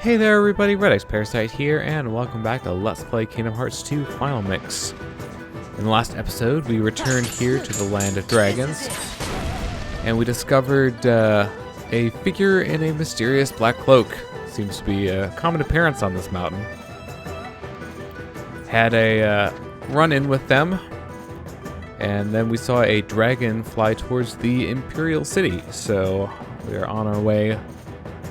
Hey there everybody, Red Parasite here, and welcome back to Let's Play Kingdom Hearts 2 Final Mix. In the last episode, we returned here to the Land of Dragons, and we discovered a figure in a mysterious black cloak. Seems to be a common appearance on this mountain. Had a run-in with them, and then we saw a dragon fly towards the Imperial City, so we are on our way.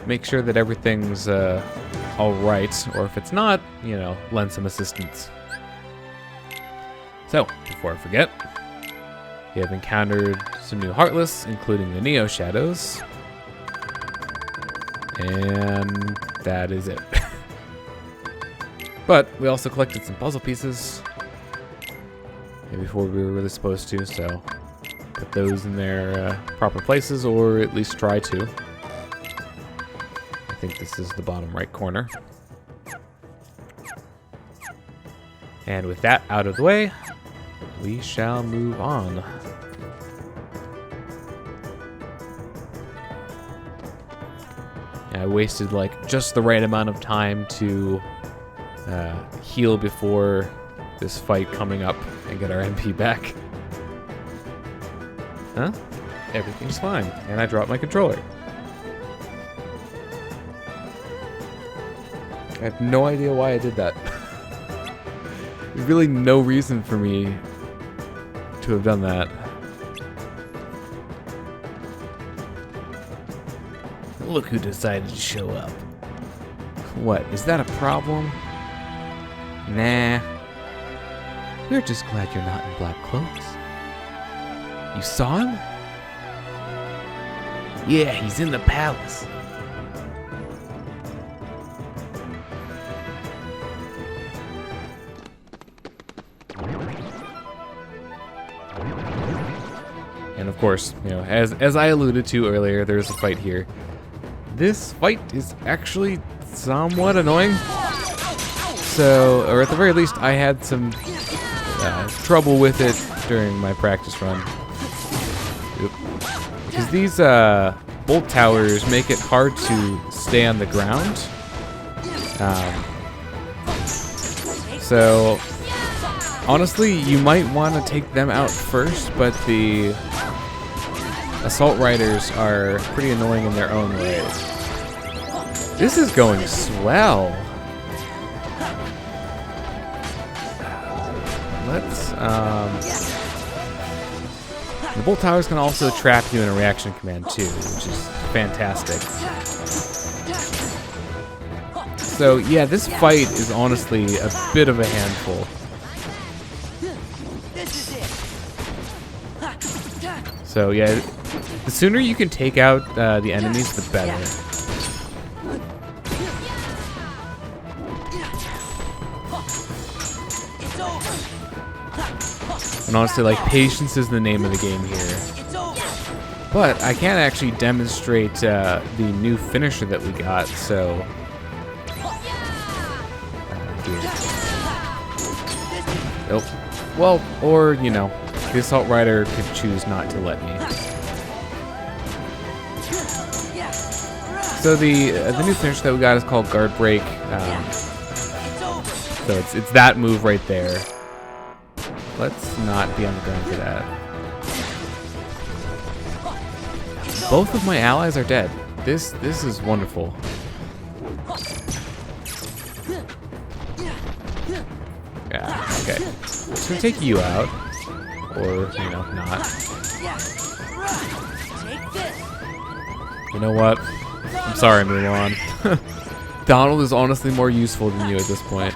Make sure that everything's all right, or if it's not, you know, lend some assistance. So, before I forget, we have encountered some new Heartless, including the Neo Shadows, and that is it. But we also collected some puzzle pieces before we were really supposed to, so put those in their proper places, or at least try to. I think this is the bottom right corner. And with that out of the way, we shall move on. I wasted like just the right amount of time to heal before this fight coming up and get our MP back. Huh? Everything's fine, and I dropped my controller. I have no idea why I did that. There's really no reason for me to have done that. Look who decided to show up. What, is that a problem? Nah. We're just glad you're not in black cloaks. You saw him? Yeah, he's in the palace. And of course, you know, as I alluded to earlier, there's a fight here. This fight is actually somewhat annoying. So, or at the very least, I had some trouble with it during my practice run. Because these bolt towers make it hard to stay on the ground. So, honestly, you might want to take them out first, but the Assault Riders are pretty annoying in their own way. This is going swell. Let's, the bolt towers can also trap you in a reaction command too, which is fantastic. So yeah, this fight is honestly a bit of a handful. So yeah, the sooner you can take out the enemies, the better. And honestly, like, patience is the name of the game here. But I can't actually demonstrate the new finisher that we got, so... Nope. Well, or, you know, the Assault Rider could choose not to let me. So the new finisher that we got is called Guard Break. So it's that move right there. Let's not be on the ground for that. Both of my allies are dead. This is wonderful. Yeah, okay. Just gonna take you out. Or, you know, not. You know what? I'm sorry, Mulan. Donald is honestly more useful than you at this point.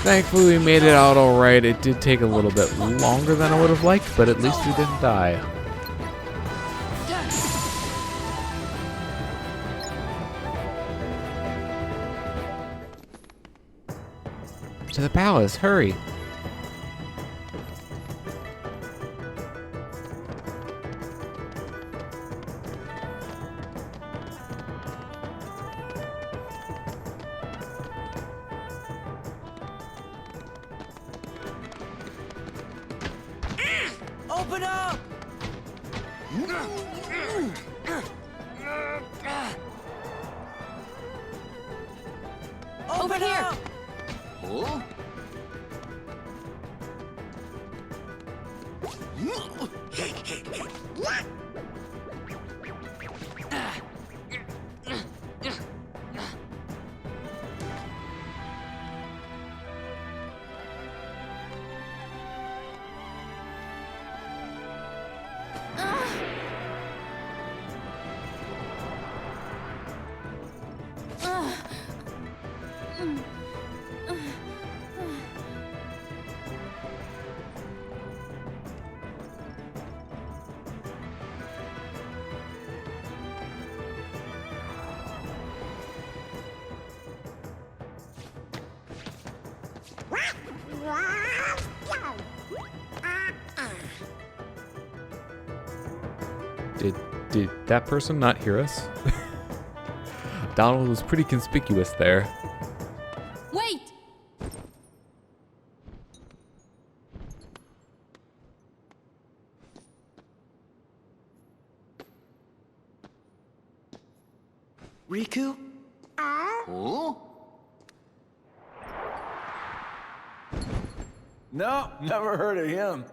Thankfully, we made it out alright. It did take a little bit longer than I would have liked, but at least we didn't die. To the palace, hurry! Open up! Over here! Huh? Did that person not hear us? Donald was pretty conspicuous there. Wait! Riku? Huh? No, never heard of him.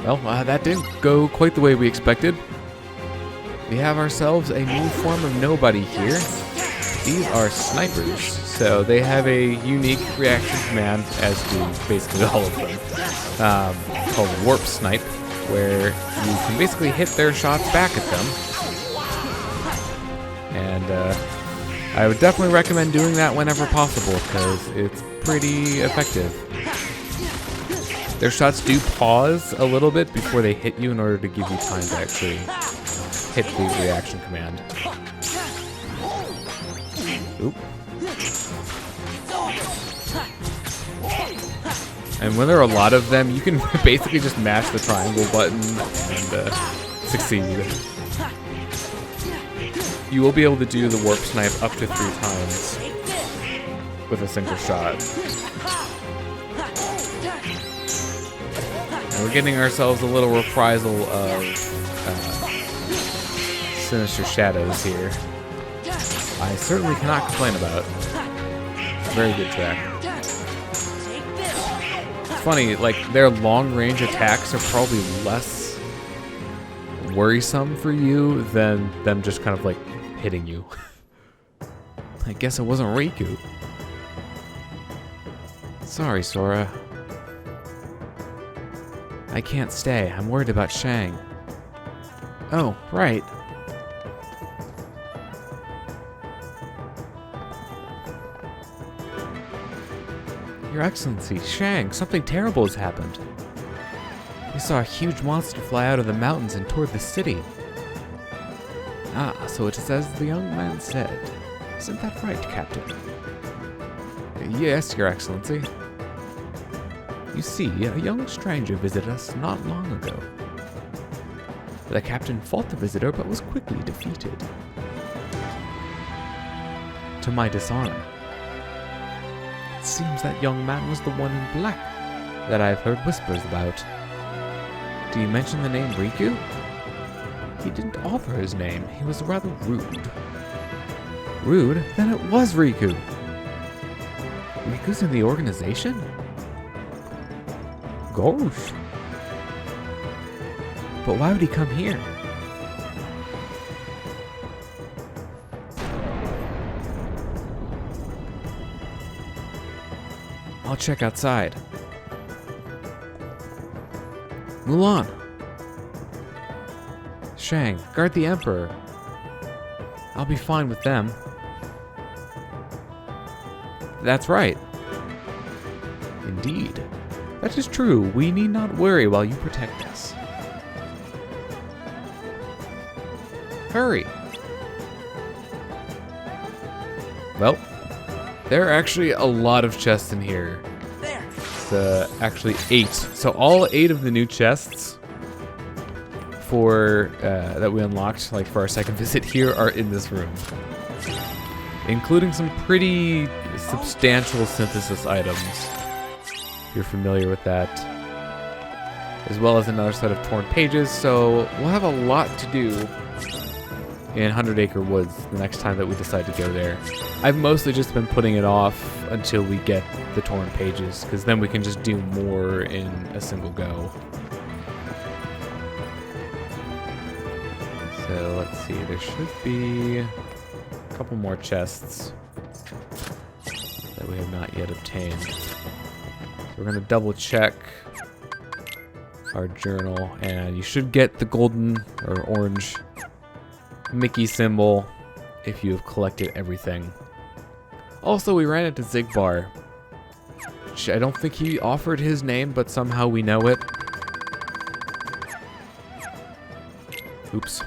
Well, that didn't go quite the way we expected. We have ourselves a new form of nobody here. These are snipers, so they have a unique reaction command, as do basically all of them, called Warp Snipe, where you can basically hit their shots back at them. And I would definitely recommend doing that whenever possible, because it's pretty effective. Their shots do pause a little bit before they hit you in order to give you time to actually hit the reaction command. Oop. And when there are a lot of them, you can basically just mash the triangle button and succeed. You will be able to do the warp snipe up to 3 times with a single shot. And we're getting ourselves a little reprisal of Sinister Shadows here. I certainly cannot complain about. Very good track. It's funny, like, their long-range attacks are probably less worrisome for you than them just kind of, like, hitting you. I guess it wasn't Riku. Sorry, Sora. I can't stay. I'm worried about Shang. Oh, right. Your Excellency, Shang, something terrible has happened. We saw a huge monster fly out of the mountains and toward the city. Ah, so it is as the young man said. Isn't that right, Captain? Yes, Your Excellency. You see, a young stranger visited us not long ago. The captain fought the visitor but was quickly defeated. To my dishonor. It seems that young man was the one in black that I've heard whispers about. Do you mention the name Riku? He didn't offer his name. He was rather rude. Rude? Then it was Riku. Riku's in the organization? Gosh. But why would he come here? I'll check outside. Mulan. Shang, guard the Emperor. I'll be fine with them. That's right. Indeed. That is true. We need not worry while you protect us. Hurry. Well, there are actually a lot of chests in here. It's actually 8. So all 8 of the new chests for that we unlocked, like for our second visit here, are in this room. including some pretty substantial synthesis items, if you're familiar with that, as well as another set of torn pages. So we'll have a lot to do in 100 Acre Woods the next time that we decide to go there. I've mostly just been putting it off until we get the torn pages, because then we can just do more in a single go. So let's see, there should be a couple more chests that we have not yet obtained. So we're going to double check our journal, and you should get the golden or orange Mickey symbol if you have collected everything. Also, we ran into Xigbar, which I don't think he offered his name, but somehow we know it. Oops.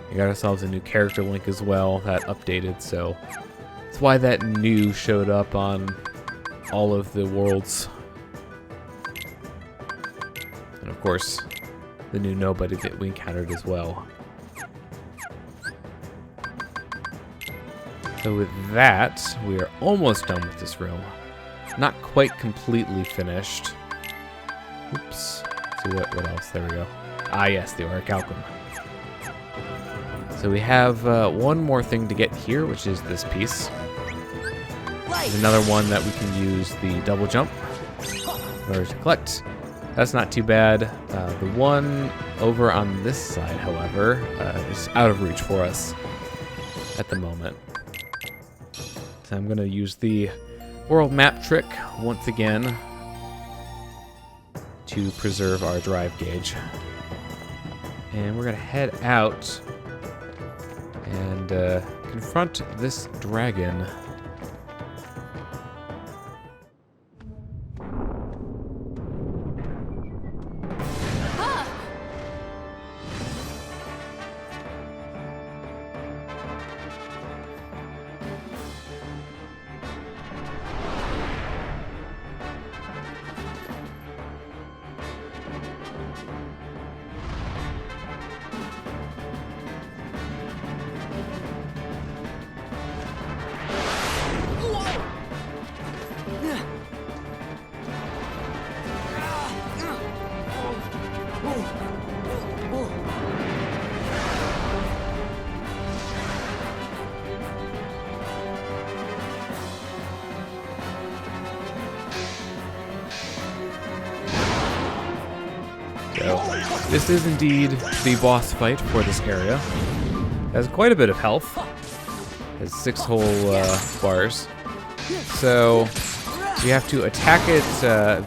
We got ourselves a new character link as well that updated, so that's why that new showed up on all of the worlds. And of course, the new nobody that we encountered as well. So with that, we are almost done with this room. Not quite completely finished. Oops. Let's see what else? There we go. Ah yes, the orichalcum. So we have one more thing to get here, which is this piece. There's another one that we can use the double jump in order to collect. That's not too bad. The one over on this side, however, is out of reach for us at the moment. So I'm going to use the world map trick once again to preserve our drive gauge. And we're going to head out and confront this dragon. So, this is indeed the boss fight for this area. It has quite a bit of health. It has 6 whole bars. So, we have to attack it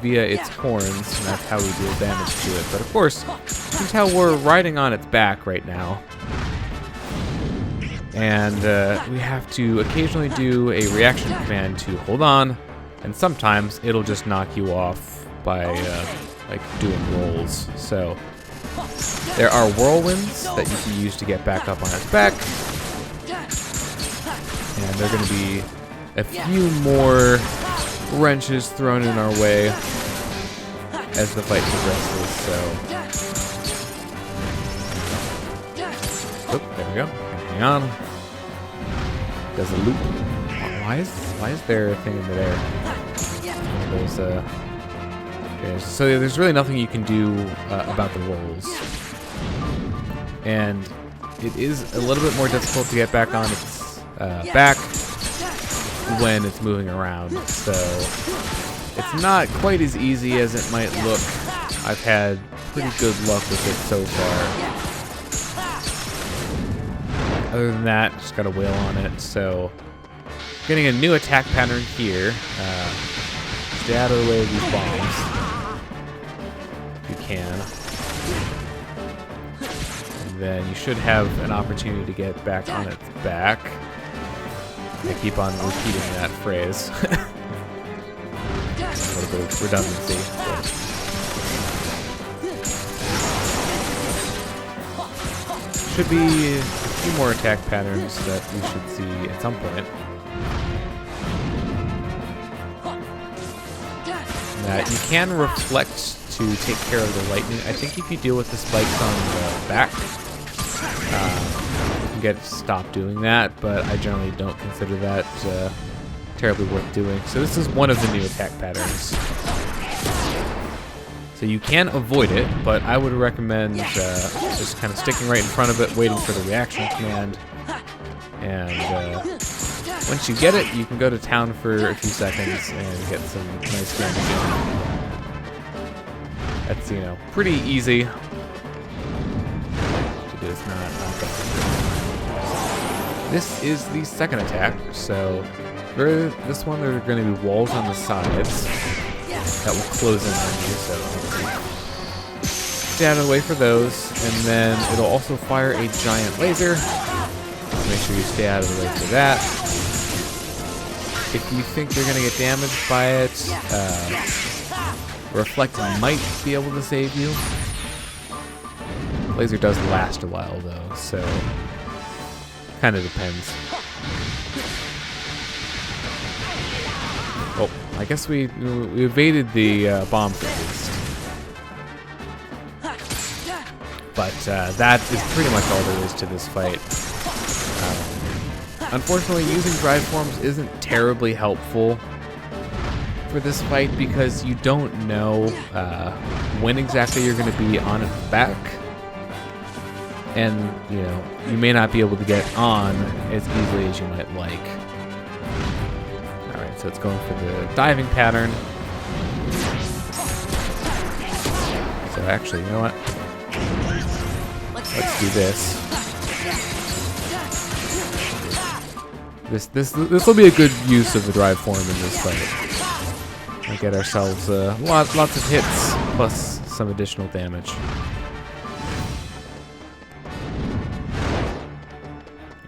via its horns, and that's how we deal damage to it. But of course, you can tell we're riding on its back right now. And we have to occasionally do a reaction command to hold on, and sometimes it'll just knock you off by like doing rolls. So there are whirlwinds that you can use to get back up on its back, and there are going to be a few more wrenches thrown in our way as the fight progresses. So, oh, there we go. Hang on. Does a loop. Why is there a thing in midair? There's okay, so there's really nothing you can do about the rolls, and it is a little bit more difficult to get back on its back when it's moving around. So it's not quite as easy as it might look. I've had pretty good luck with it so far. Other than that, just gotta wail on it. So, getting a new attack pattern here. Stay out of the way of these bombs, if you can. And then you should have an opportunity to get back on its back. I keep on repeating that phrase. A little bit of redundancy. Should be a few more attack patterns that we should see at some point. That you can reflect to take care of the lightning. I think if you deal with the spikes on the back, can get it to stop doing that, but I generally don't consider that terribly worth doing. So this is one of the new attack patterns. So you can avoid it, but I would recommend just kind of sticking right in front of it, waiting for the reaction command. And once you get it, you can go to town for a few seconds and get some nice damage in. That's, you know, pretty easy. It is not bad. This is the second attack, so for this one there are going to be walls on the sides that will close in on you, so stay out of the way for those, and then it'll also fire a giant laser. Make sure you stay out of the way for that. If you think you're going to get damaged by it, Reflect might be able to save you. Laser does last a while though, so kind of depends. Oh, I guess we evaded the bombs at least. But that is pretty much all there is to this fight. Unfortunately, using drive forms isn't terribly helpful for this fight because you don't know when exactly you're going to be on its back. And, you know, you may not be able to get on as easily as you might like. Alright, so it's going for the diving pattern. So actually, you know what? Let's do this. This will be a good use of the drive form in this fight. We'll get ourselves lots of hits plus some additional damage.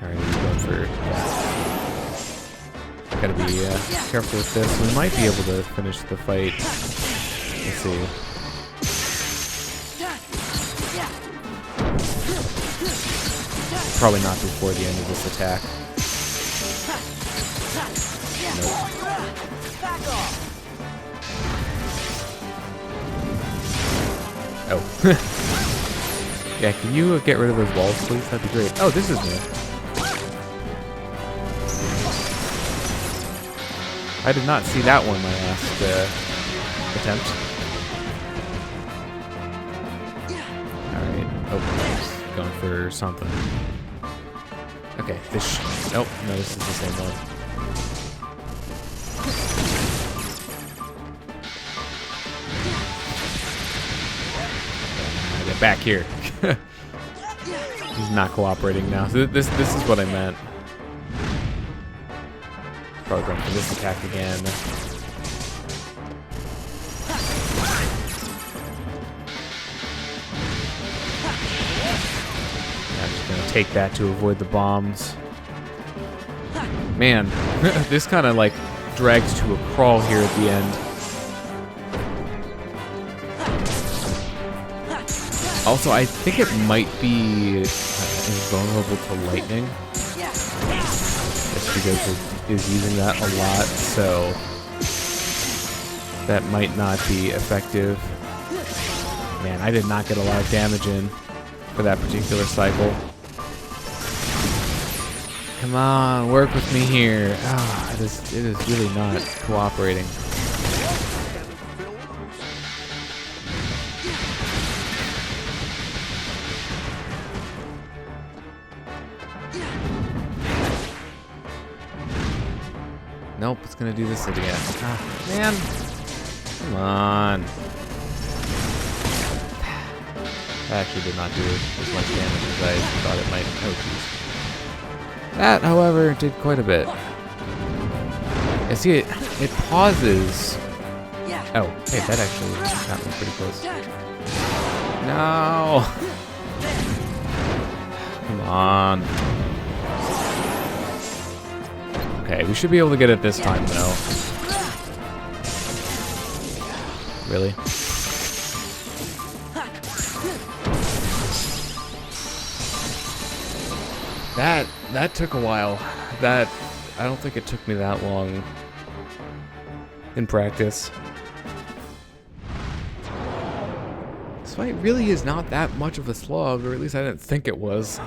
Alright, we're going for gotta be careful with this. We might be able to finish the fight. Let's see. Probably not before the end of this attack. Nope. Oh. Yeah, can you get rid of those walls, please? That'd be great. Oh, this is new. I did not see that one my last attempt. Alright. Oh, going for something. Okay, fish. Nope, no, this is the same one. Get back here. He's not cooperating now. So this is what I meant. Probably going for this attack again. I'm just gonna take that to avoid the bombs. Man, this kind of like drags to a crawl here at the end. Also, I think it might be invulnerable to lightning. Just because it is using that a lot, so that might not be effective. Man, I did not get a lot of damage in for that particular cycle. Come on, work with me here. Ah, it is really not cooperating. Nope, it's gonna do this again. Ah, man. Come on. That actually did not do as much damage as I thought it might. Oh, jeez. That, however, did quite a bit. I see it pauses. Oh, hey, that actually got me pretty close. No! Come on. Okay, we should be able to get it this time, though. Really? That took a while. I don't think it took me that long in practice. This fight really is not that much of a slog, or at least I didn't think it was.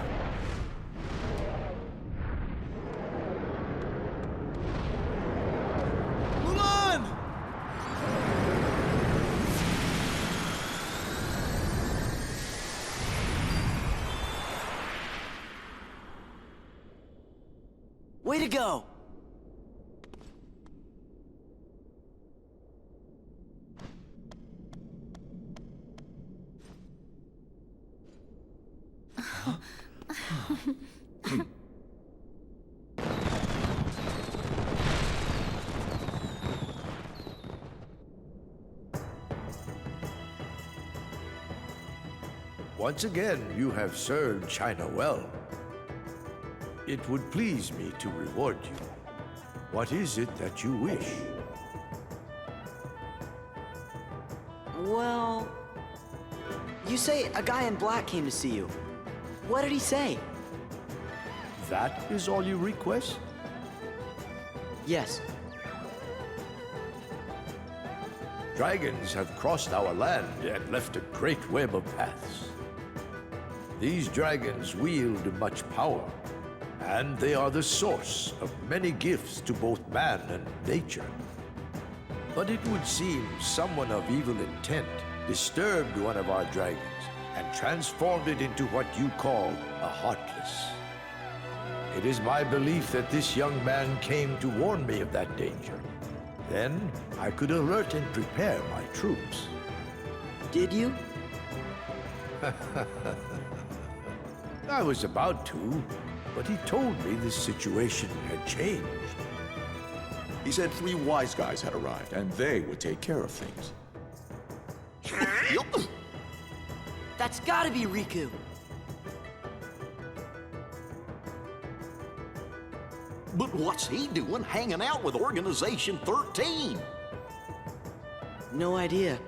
Way to go! Once again, you have served China well. It would please me to reward you. What is it that you wish? Well... You say a guy in black came to see you. What did he say? That is all you request? Yes. Dragons have crossed our land and left a great web of paths. These dragons wield much power, and they are the source of many gifts to both man and nature. But it would seem someone of evil intent disturbed one of our dragons and transformed it into what you call a Heartless. It is my belief that this young man came to warn me of that danger. Then I could alert and prepare my troops. Did you? I was about to, but he told me the situation had changed. He said 3 wise guys had arrived, and they would take care of things. That's gotta be Riku. But what's he doing hanging out with Organization 13? No idea.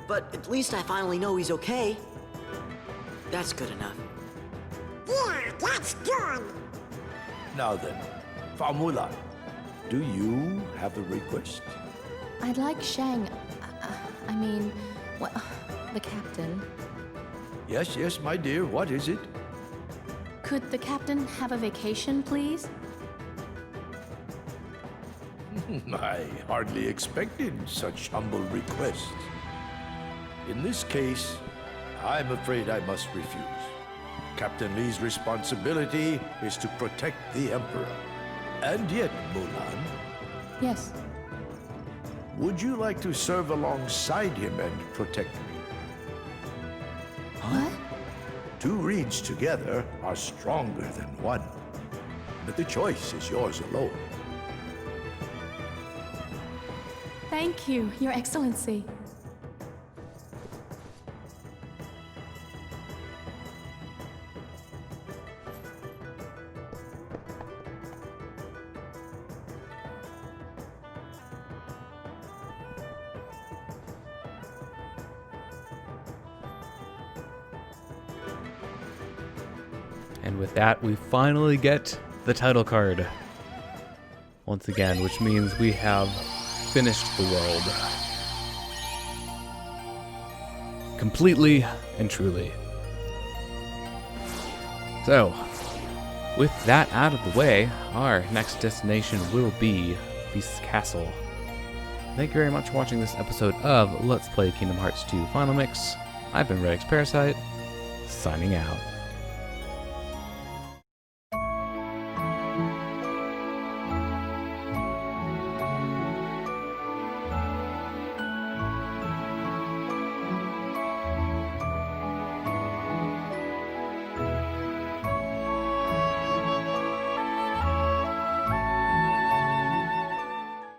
But at least I finally know he's okay. That's good enough. Yeah, that's good. Now then, Mulan, do you have a request? I'd like Shang. I mean, well, the captain. Yes, yes, my dear, what is it? Could the captain have a vacation, please? I hardly expected such humble requests. In this case, I'm afraid I must refuse. Captain Li's responsibility is to protect the Emperor. And yet, Mulan, Yes. would you like to serve alongside him and protect me? What? 2 reeds together are stronger than one. But the choice is yours alone. Thank you, Your Excellency. And with that, we finally get the title card. Once again, which means we have finished the world. Completely and truly. So, with that out of the way, our next destination will be Beast's Castle. Thank you very much for watching this episode of Let's Play Kingdom Hearts 2 Final Mix. I've been Redx Parasite, signing out.